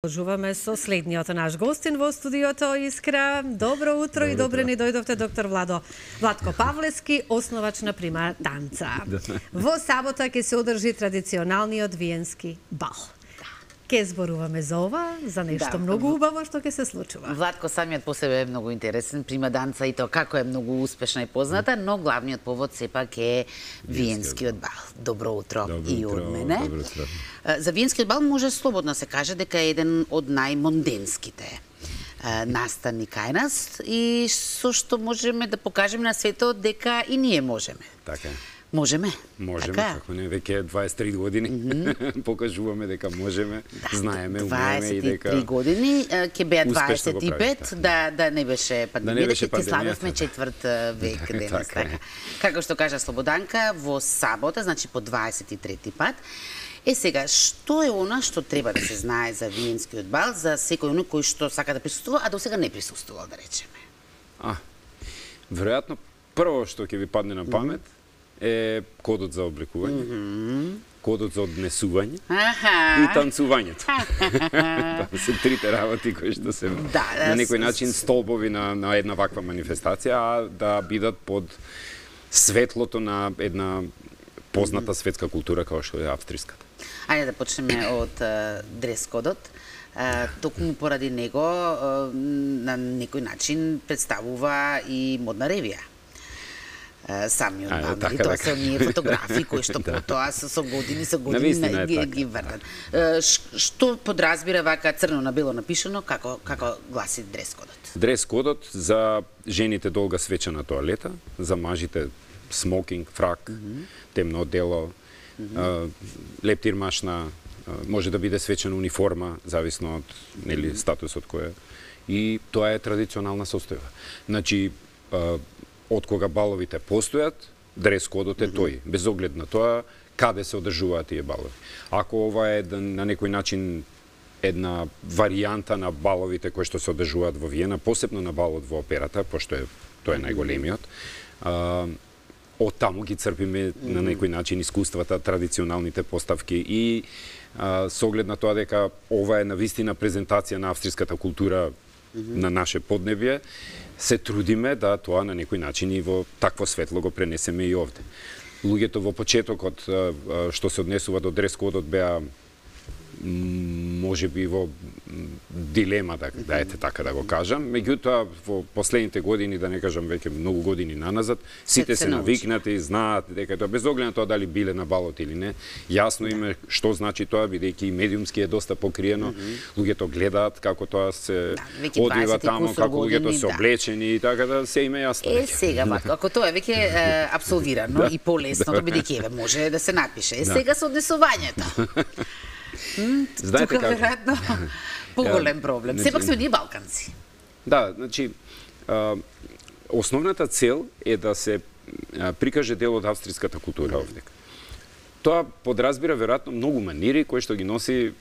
Продолжуваме со следниот наш гостин во студиото Искра. Добро утро и добре ни дојдовте, доктор Владко Павлевски, основач на Прима танца. Во сабота ќе се одржи традиционалниот виенски бал. Ке зборуваме за ова, за нешто многу убаво што ќе се случува. Владко самиот по себе е многу интересен, Прима танца и тоа како е многу успешна и позната, но главниот повод сепак е виенскиот бал. Добро утро и од мене. За виенскиот бал може слободно се каже дека е еден од најмонденските настани кај нас и со што можеме да покажеме на светот дека и ние можеме. Така е. Можеме. Можеме, како не, веќе 23 години покажуваме дека можеме, знаеме, умееме и дека 23 години, ќе беа 25, да не беше пандемија, ќе славевме четврт век денес, така. Како што кажа Слободанка, во сабота, значи по 23 пат. Сега, што е она што треба да се знае за виенскиот бал, за секој оној кој што сака да присуствува, а до сега не присуствувал, да речеме? Веројатно, прво што ќе ви падне на памет е кодот за облекување, кодот за однесување и танцувањето. Тоа се трите работи кои што се на некој начин столбови на една ваква манифестација, а да бидат под светлото на една позната светска култура како што е австриската. Ајде да почнеме од дрес-кодот. Токму поради него на некој начин представува и модна ревија. Самиот бал, тоа се оние фотографии кои што потоа со години ги вртат. Што подразбира вака црно на бело напишано, како гласи дрес-кодот? Дрес-кодот за жените долга свечена тоалета, за мажите смокинг, фрак, темно одело, лептир машна, може да биде свечена униформа, зависно од статусот кој е. И тоа е традиционална состојба. Значи, од кога баловите постојат, дрес-кодот е тој, без оглед на тоа каде се одржуваат тие балови. Ако ова е на некој начин една варијанта на баловите кои што се одржуваат во Виена, посебно на балот во операта, пошто тој е најголемиот, од таму ги црпиме на некој начин искуствата, традиционалните поставки и со оглед на тоа дека ова е навистина презентација на австриската култура на наше поднебје, се трудиме да тоа на некој начин и во такво светло го пренесеме и овде. Луѓето во почетокот што се однесува до дрес-кодот беа можеби во дилема, да ете така да го кажам. Меѓутоа, во последните години, да не кажам веќе многу години наназад, сите се навикнати, знаат дека тоа без оглед на тоа дали биле на балот или не. Јасно им е што значи тоа, бидејќи и медиумски е доста покриено. Луѓето гледаат како тоа се одвива таму, како луѓето се облечени и така да се име јасно. Сега, ако тоа е веќе апсолвирано и полесно, бидејќи може да се напише. Сега со однесувањето. Тука веројатно поголем проблем. Сепак сме ние балканци. Да, значи основната цел е да се прикаже дел од австриската култура овде. Тоа подразбира веројатно многу манири кои што ги носи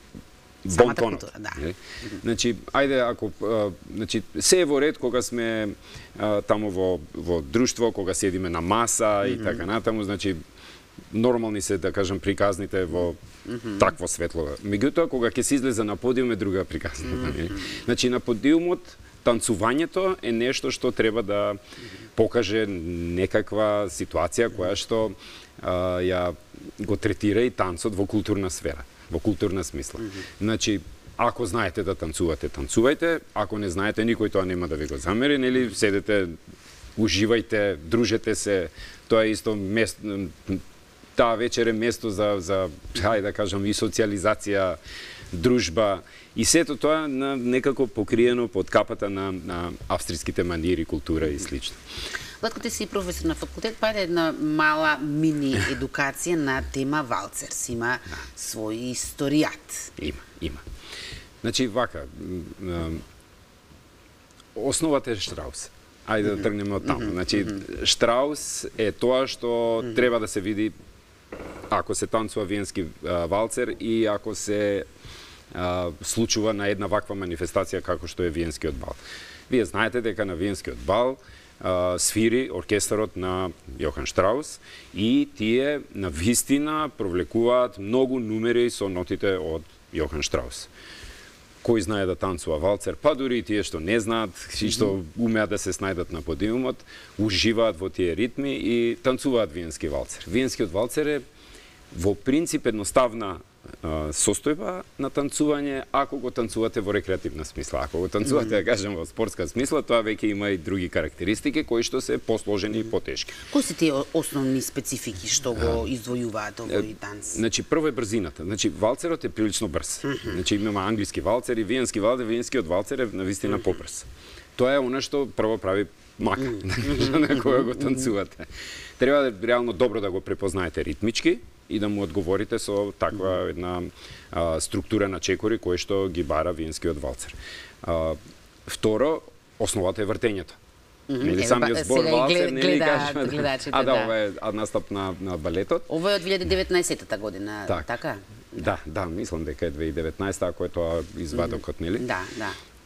бонтонот. Значи, ајде ако се е во ред кога сме таму во друштво, кога седиме на маса и така натаму, значи нормални се, да кажам, приказните во такво светло. Меѓутоа, кога ќе се излезе на подиум е друга приказна. Значи, на подиумот танцувањето е нешто што треба да покаже некаква ситуација која што ја го третира и танцот во културна сфера, во културна смисла. Значи, ако знаете да танцувате, танцувајте, ако не знаете, никој тоа нема да ви го замери, нели, седете, уживајте, дружете се, тоа е исто место. Таа вечер е место за хај да кажам, и социализација, дружба, и сето тоа некако покриено под капата на австриските манири, култура и слично. Владко, ти си професор на факултет, па е една мала мини едукација на тема валцерс. Има свој историјат. Има. Значи, вака, основата е Штраус. Ајде да тргнеме од таму. Значи, Штраус е тоа што треба да се види ако се танцува виенски валцер и ако се случува на една ваква манифестација како што е виенскиот бал. Вие знаете дека на виенскиот бал свири оркестарот на Јохан Штраус и тие на вистина провлекуваат многу нумери со нотите од Јохан Штраус. кој знае да танцува валцер, па дури и тие што не знаат и што умеат да се снајдат на подиумот, уживаат во тие ритми и танцуваат виенски валцер. Виенскиот валцер е во принцип едноставна состојба на танцување ако го танцувате во рекреативна смисла. Ако го танцувате, да кажем, во спортска смисла, тоа веќе има и други карактеристики кои што се посложени и потешки. Кои се тие основни специфики што го издвојуваат овој танц? Значи, прво е брзината. Значи, валцерот е прилично брз. Значи, имаме англиски валцер и виенски валцер, виенскиот валцер е навистина побрз. Тоа е она што прво прави мака, на која го танцувате. Треба реално добро да го препознаете ритмички и да му одговорите со таква една структура на чекори кои што ги бара виенскиот валцер. Второ, основата е вртењето. Нели самиот збор валцер не ли кажа? Ова е настап на балетот. Ова е од 2019 година, така? Да, мислам дека е 2019, ако е тоа извадокот, нели? Да.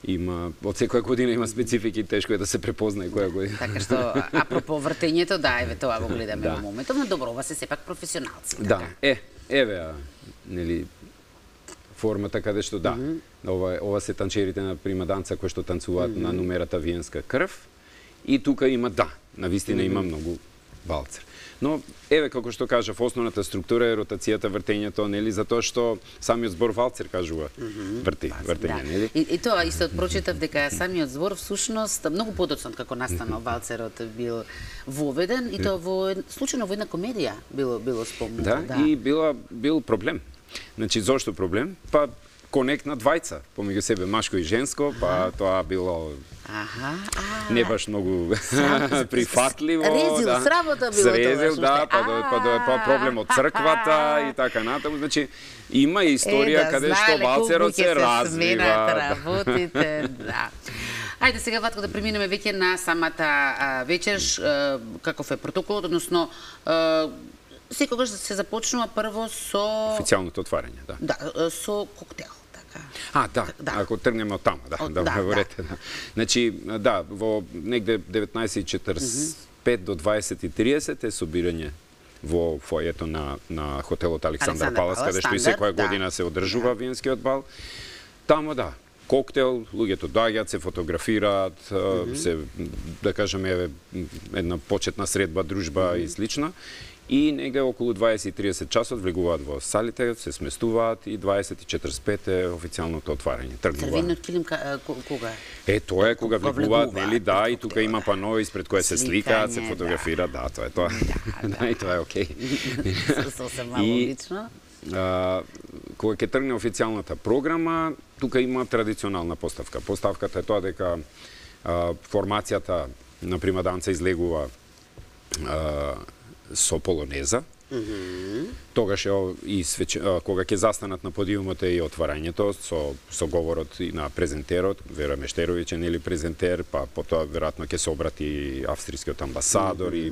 Има, од секоја година има специфики, тешко е да се препознае која година. Така што, апропо вртењето, да, еве тоа го гледаме во моментов, но добро, ова се сепак професионалци. Да, еве, нели, формата каде што ова се танчерите на прима данца кои што танцуваат на нумерата виенска крв и тука има, навистина има многу валцер. Но, еве, како што кажав, основната структура е ротацијата, вртењето, нели, затоа што самиот збор валцер кажува вртење, нели? И тоа исто прочитав дека самиот збор всушност многу подоцна како настанал валцерот бил воведен и тоа случајно во една комедија било спомнато. Да, и бил проблем. Значи, зошто проблем? Па конект на двајца, помеѓу себе машко и женско, па тоа било не баш многу прифатливо. Резил, сработа било тоа. Срезил, па проблем од црквата и така натаму. Значи, има историја каде што валцерот се развива. Работите, да. Ајде сега, Владко, да преминеме веќе на самата вечер, каков е протоколот, односно секогаш се започнува прво со официјалното отварање, да. Да, со коктел. Ако тргнеме од таму, говорете. Значи, во негде 19:45 до 20:30 е собирање во фојето на хотелот Александар Палас, каде што и секоја година се одржува виенскиот бал. Таму, коктел, луѓето доаѓаат, се фотографираат, се, да кажеме, една почетна средба, дружба и слична. И негде околу 20:30 часот влегуваат во салите, се сместуваат и 20:45 е официјалното отварање. Црвениот килим кога? Тоа е кога влегуваат, нели, и тука има пано испред кое се сликаат, се фотографираат, тоа е тоа. И тоа е окей. Сосем мало лично. Кога ќе тргне официјалната програма, тука има традиционална поставка. Поставката е тоа дека формацијата на примаданца излегува со полонеза. Тогаш и кога ќе застанат на подиумот и отварањето со говорот и на презентерот, Вера Мештеровиќ е, нели, презентер, па потоа веројатно ќе се обрати австрискиот амбасадор и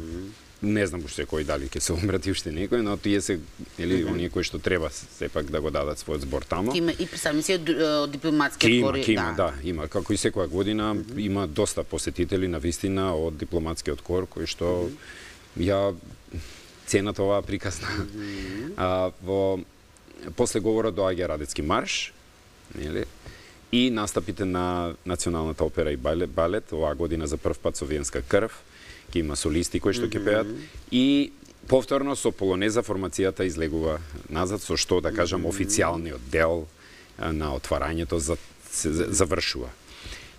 не знам уште кој, дали ќе се обрати уште некој, но тие се, нели, оние кои што треба сепак да го дадат својот збор таму. Има и представници од дипломатскиот кор. Има, како и секоја година има доста посетители на вистина од дипломатскиот кор кои што ја ценат оваа приказна. После говорот доаѓа Радецки марш, нели? И настапите на Националната опера и балет, оваа година за прв пат со виенска крв, ќе има солисти кои што ќе пеат и повторно со полонеза формацијата излегува назад, со што, да кажам, официјалниот дел на отварањето завршува.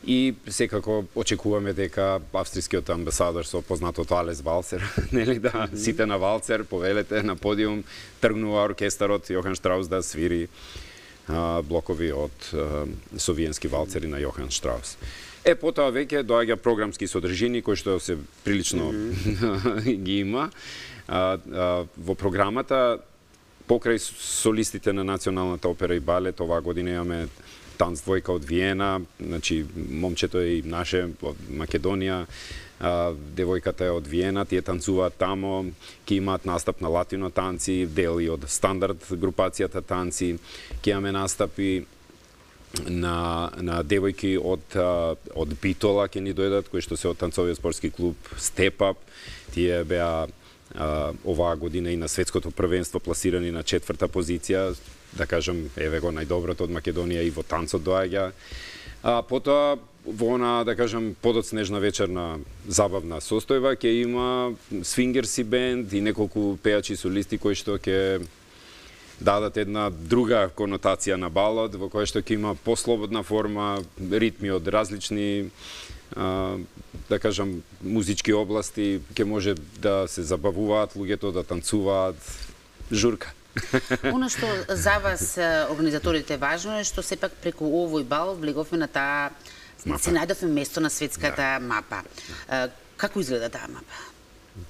И секако очекуваме дека австрискиот амбасадор со познатото Алес Валцер, нели, сите на Валцер, повелете на подиум, тргнува оркестарот Јохан Штраус да свири блокови од совиенски валцери на Јохан Штраус. Потоа веќе доаѓа програмски содржини кои што се прилично ги има. Во програмата покрај солистите на Националната опера и балет оваа година имаме танц двојка од Виена, значи момчето е и наше од Македонија, девојката е од Виена, тие танцуваат тамо, ќе имаат настап на латино танци, дел и од стандард групацијата танци, ќе имаме настапи на девојки од Битола ќе ни дојдат, кои што се од танцовиот спортски клуб Step Up, тие беа оваа година и на светското првенство пласирани на 4-та позиција, да кажам, еве го најдоброто од Македонија и во танцот доаѓа. Потоа во она, да кажам, подоцнежна вечерна забавна состојба ќе има свингерси бенд и неколку пејачи солисти кои што ќе дадат една друга конотација на балот, во која што ќе има послободна форма, ритми од различни, да кажам, музички области, ќе може да се забавуваат луѓето, да танцуваат, журка. Оно што за вас, организаторите, важно е што сепак преку овој бал влеговме на таа, се најдовме место на светската мапа. Како изгледа таа мапа?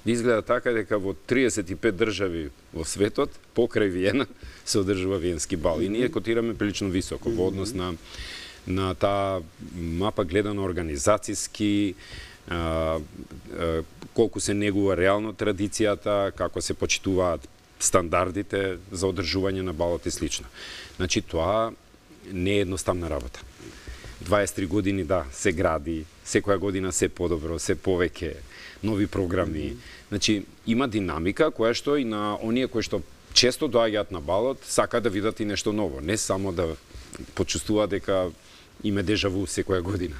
Изгледа така дека во 35 држави во светот, покрај Виена, се одржува Виенски бал. И ние котираме прилично високо во однос на таа мапа гледано организацијски, колку се негува реално традицијата, како се почитуваат стандардите за одржување на балот и слично. Значи, тоа не е едноставна работа. 23 години, да, се гради, секоја година се подобро, се повеќе, нови програми. Значи, има динамика која што и на оние кои што често доаѓаат на балот, сака да видат и нешто ново, не само да почувствуваат дека име дежаву секоја година.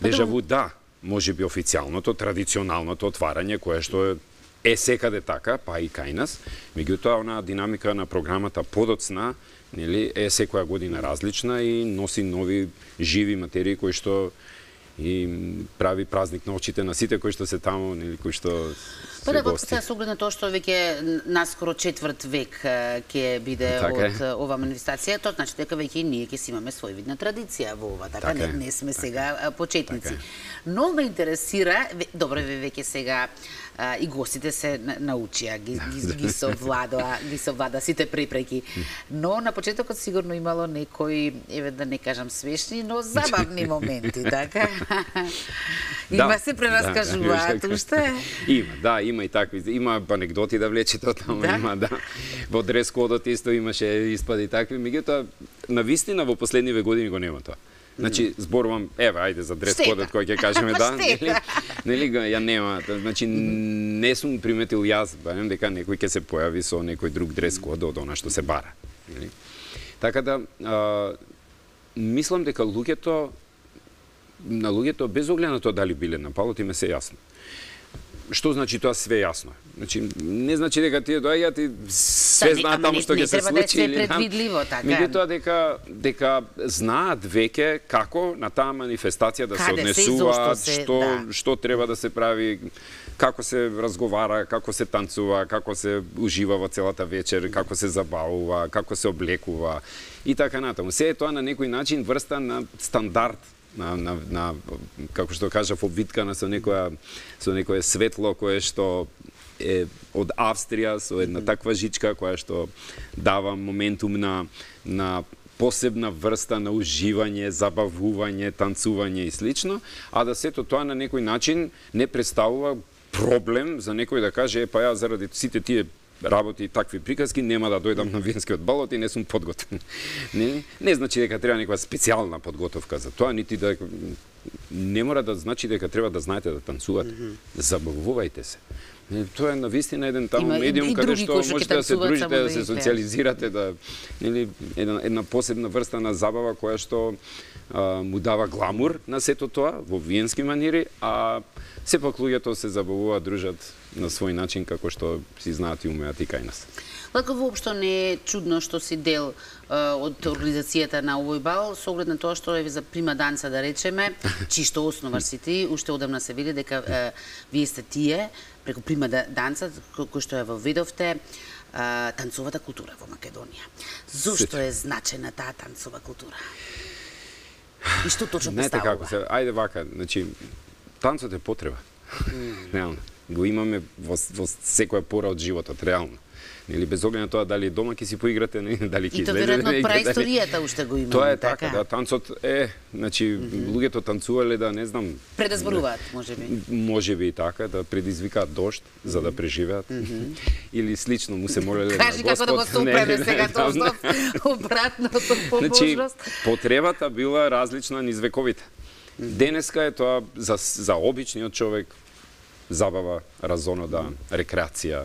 Дежаву, да, може би официјалното, традиционалното отварање, кое што е секаде така, па и кај нас, меѓутоа онаа динамика на програмата подоцна, нели, е секоја година различна и носи нови живи материи кои што и прави празник на очите на сите кои што се таму, нели, кои што Па да, сега со оглед на тоа што веќе наскоро четврт век ќе биде од ова манифестација, тоа значи дека веќе и ние ќе си имаме својвидна традиција во ова, така не сме сега почетници. Но ме интересира, добро веќе сега и гостите се научија, ги совлада сите препреки. Но на почетокот сигурно имало некои, еве да не кажам смешни, но забавни моменти, така? Има се прераскажуваат уште? Има и такви, има анегдоти да влечете таму, има, да. Во дрес-кодот исто имаше испади такви, меѓутоа навистина во последниве години го нема тоа. Значи, зборувам, еве, ајде за дрес-кодот кој ќе кажеме, да, нели ја нема. Значи, не сум приметил јас, барем дека некој ќе се појави со некој друг дрес-код од она што се бара. Така да, мислам дека на луѓето, без оглед на тоа дали биле на балот, им е се јасно. Што значи тоа све јасно? Значи, не значи дека тие доаѓаат и све знаат таму што ќе се случи. Не треба да се предвидливо, така. Меѓутоа дека знаат веќе како на таа манифестација да се однесуваат, што треба да се прави, како се разговара, како се танцува, како се ужива во целата вечер, како се забавува, како се облекува и така натаму. Се е тоа на некој начин врста на стандард, на како што кажав, обвиткана со некое светло кое што е од Австрија, со една таква жичка која што дава моментум на посебна врста на уживање, забавување, танцување и слично, а да сето тоа на некој начин не представува проблем за некој да каже, па ја заради сите тие работи и такви приказки нема да дојдам на Виенскиот балот и не сум подготвен. Не значи дека треба некоја специјална подготовка за тоа, нити да не мора да значи дека треба да знаете да танцувате. Забавувајте се. Тоа е навистина еден таму медиум каде што можете да се дружите, да се социализирате, да, нели, една посебна врста на забава која што му дава гламур на сето тоа во виенски манири, а сепак луѓето се забавуваат, дружат на свој начин како што си знаат и умеат и кај нас. Лако воопшто не е чудно што си дел од организацијата на овој бал, со оглед на тоа што е за прима данца, да речеме, чи што основаш си ти, уште одамна се види дека вие сте тие, преку прима данца, кој што ја воведовте, танцовата култура во Македонија. Зошто е значена таа танцова култура? И што точно представува? Ајде вака, значи, танцот е потреба. Реално. Го имаме во секоја пора од животот, реално. Или без оглед на тоа дали дома ќе си поиграте, дали ќе излезете. И тоа веројатно праисторијата уште го имаме. Тоа е така, да, танцот е, значи, луѓето танцувале да, не знам... Предзборуваат, можеби. Можеби и така, да предизвикаат дожд, за да преживеат. Или слично му се молеле на Господ. Кажи како да го стопреме сега Тоштов, обратното по можност. Потребата била различна низ вековите. Денеска е тоа за обичниот човек забава, разонода, рекреација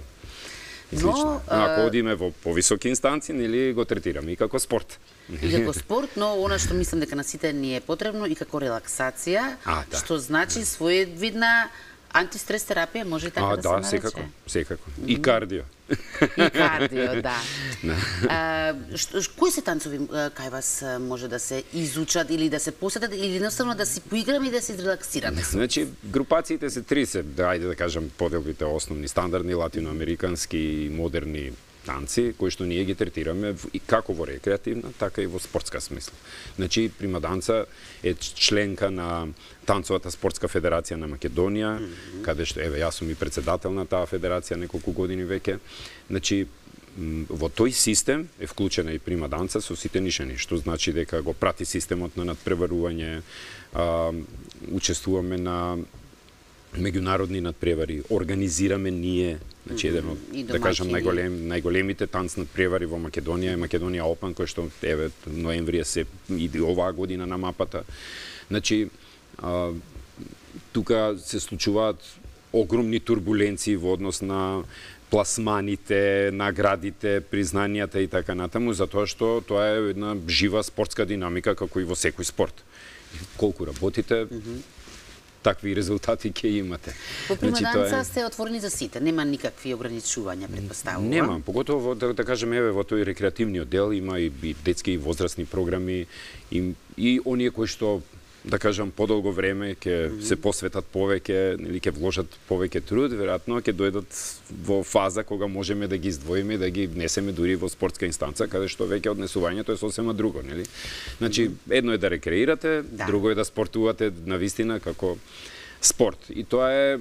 и слично. Ако одиме во повисоки инстанции, нели го третираме и како спорт. И како спорт, но она што мислам дека на сите ни е потребно и како релаксација, што значи своевидна антистрес терапија, може и така да се нарече. Секако. И кардио. И кардио, да. Кои се танцови кај вас може да се изучат или да се посетат или едноставно да си поиграме и да се релаксираме? Значи, групациите се 30, ајде да кажам, поделбите основни, стандардни, латиноамерикански и модерни танци, кои што ние ги третираме и како во рекреативна, така и во спортска смисла. Значи, прима данца е членка на Танцовата спортска федерација на Македонија, каде што, еве, јас сум и председател на таа федерација неколку години веќе. Значи, во тој систем е вклучена и прима данца со сите нишани, што значи дека го прати системот на надпреварување, учествуваме на меѓународни надпревари, организираме ние, значи еден од, да кажам, најголемите танц надпревари во Македонија е Македонија Опен, кој што еве ноември се и оваа година на мапата. Значи тука се случуваат огромни турбуленции во однос на пласманите, наградите, признанијата и така натаму, затоа што тоа е една жива спортска динамика како и во секој спорт. Колку работите, такви резултати ќе имате. Во прима данца сте отворени за сите, нема никакви ограничувања, предпоставувам. Нема, поготово да кажеме еве во тој рекреативниот дел има и детски и возрастни програми и оние кои што да кажам подолго време ќе се посветат повеќе, или ќе вложат повеќе труд, веројатно ќе дојдат во фаза кога можеме да ги издвоиме и да ги внесеме дури во спортска инстанца, каде што веќе однесувањето е сосема друго, нели? Значи, едно е да рекреирате, друго е да спортувате навистина како спорт. И тоа е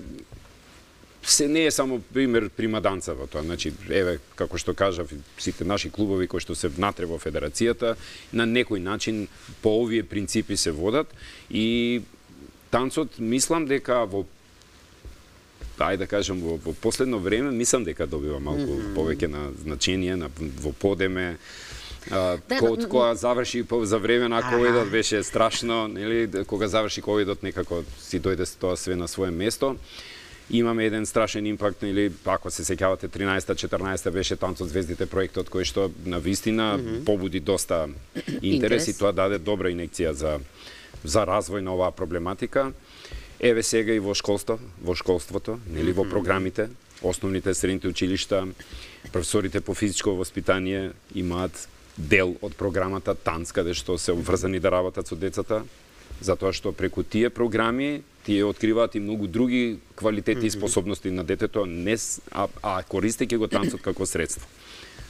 се не е само пример прима данца во тоа. Значи, еве, како што кажав, сите наши клубови кои што се внатре во федерацијата, на некој начин по овие принципи се водат и танцот мислам дека во ајде да кажам во последно време мислам дека добива малку повеќе на значение во подеме. Кога заврши за време на ковидот беше страшно, нели, кога заврши ковидот некако си дојде тоа све на свое место. Имаме еден страшен импакт, или ако се сеќавате 13-14 беше Танцот звездите проектот кој што на вистина побуди доста интерес и тоа даде добра инекција за развој на оваа проблематика. Еве сега и во школството, нели во програмите, основните средните училишта, професорите по физичко воспитание имаат дел од програмата танц, каде што се обврзани да работат со децата, затоа што преку тие програми тие откриваат и многу други квалитети и способности на детето, користејќи го танцот како средство.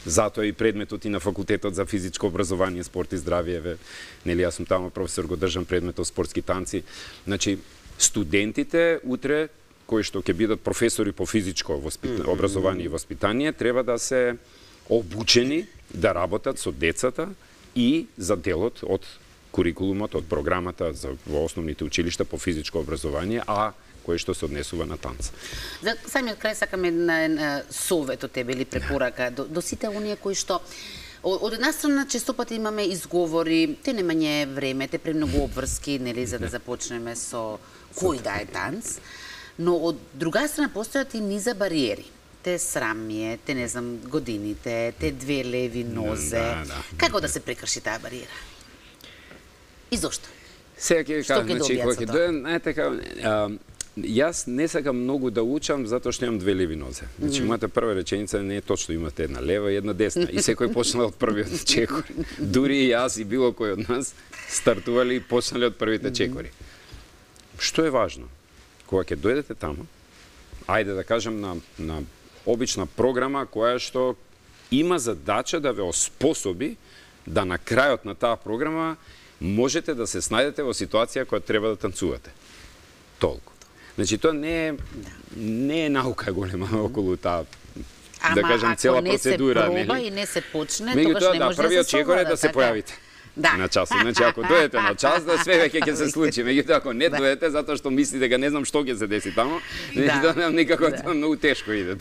Затоа и предметот и на факултетот за физичко образование, спорт и здравје, нели јас сум таму професор, го држам предметот спортски танци. Значи, студентите утре кои што ќе бидат професори по физичко образование и воспитание треба да се обучени да работат со децата и за делот од курикулумот, од програмата во основните училишта по физичко образование, кој што се однесува на танц. За самиот крај сакам еден совет од тебе или препорака до сите оние кои што од една страна често пати имаме изговори, те немање време, те премногу обврски, нели, за да започнеме со кој да е танц, но од друга страна постојат и низа бариери. Те срамие, те не знам годините, те две леви нозе. Како да се прекрши таа бариера? И зошто? Сега ќе кажам, значи, кога ќе дојдем, јас не сакам многу да учам затоа што имам две леви нозе. Значи, мојата прва реченица не е точно, имате една лева и една десна. И секој почнал од првиот чекор. Дури и јас и било кој од нас стартували и почнали од првите чекори. Што е важно? Кога ќе дојдете таму, ајде да кажам на обична програма која што има задача да ве оспособи да на крајот на таа програма можете да се снајдете во ситуација која треба да танцувате. Толку. Значи, тоа не е наука голема околу таа, да кажам, цела процедура. Ама ако не се проба и не се почне, тогаш не може да се првиот чекор е да се појавите. На часот. Значи, ако дојдете на час, да све веќе ќе се случи. Меѓутоа, ако не дојдете, затоа што мислите дека не знам што ќе се деси таму, никако тоа многу тешко иде.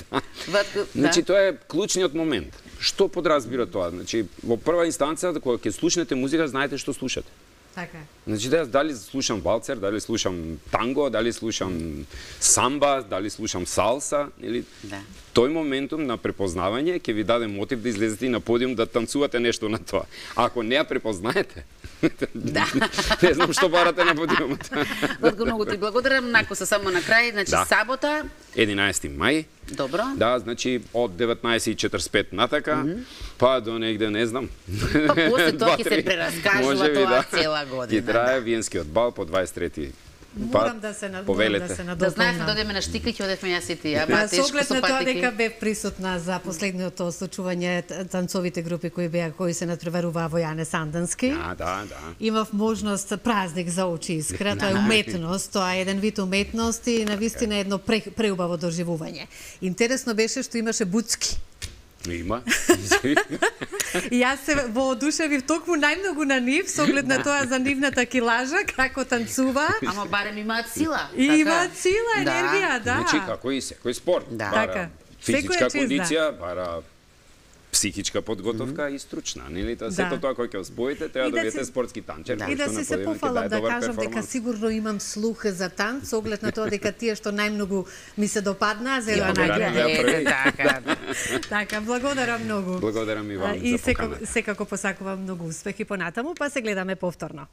Значи, тоа е клучниот момент. Што подразбира тоа? Значи, во прва инстанца, кога ќе слушнете музика, знаете што слушате. Така. Значи дали слушам валцер, дали слушам танго, дали слушам самба, дали слушам салса, или тој моментум на препознавање ќе ви даде мотив да излезете на подиум да танцувате нешто на тоа. А ако не ја препознаете, не знам што барате на подиумот. Владко, многу ти благодарам. Накуса само на крај, значи сабота 11 мај. Добро. Да, значи од 19:45 натака, па до негде не знам. Па после тоа ќе се прераскажува тоа цела година. Ќе трае виенскиот бал по 23. Морам да се надопомнам. Да знаевме да одеме на штика и ќе одевме јас и ти. Со оглед на тоа дека бев присутна за последното случување танцовите групи кои се надпреваруваа во Јане Сандански. Да. Имав можност празник за очи искра, тоа е уметност, тоа е еден вид уметност и навистина едно преубаво доживување. Интересно беше што имаше буцки. Има. И јас се воодушевив токму најмногу на нив, со оглед на тоа за нивната килажа, како танцува. Ама барем имаат сила. Имаат сила, енергија, да. Значи, како и секој спорт. Бара физичка кондиција, бара психичка подготовка и стручна, нели? Сето тоа кој ќе споите, треба да бидете спортски танчер. И да се пофалам да кажам дека сигурно имам слух за танц, со оглед на тоа дека тие што најмногу ми се допаднаа, зелена награда. Така, благодарам многу. Благодарам и вам за поканата. И секако посакувам многу успех и понатаму, па се гледаме повторно.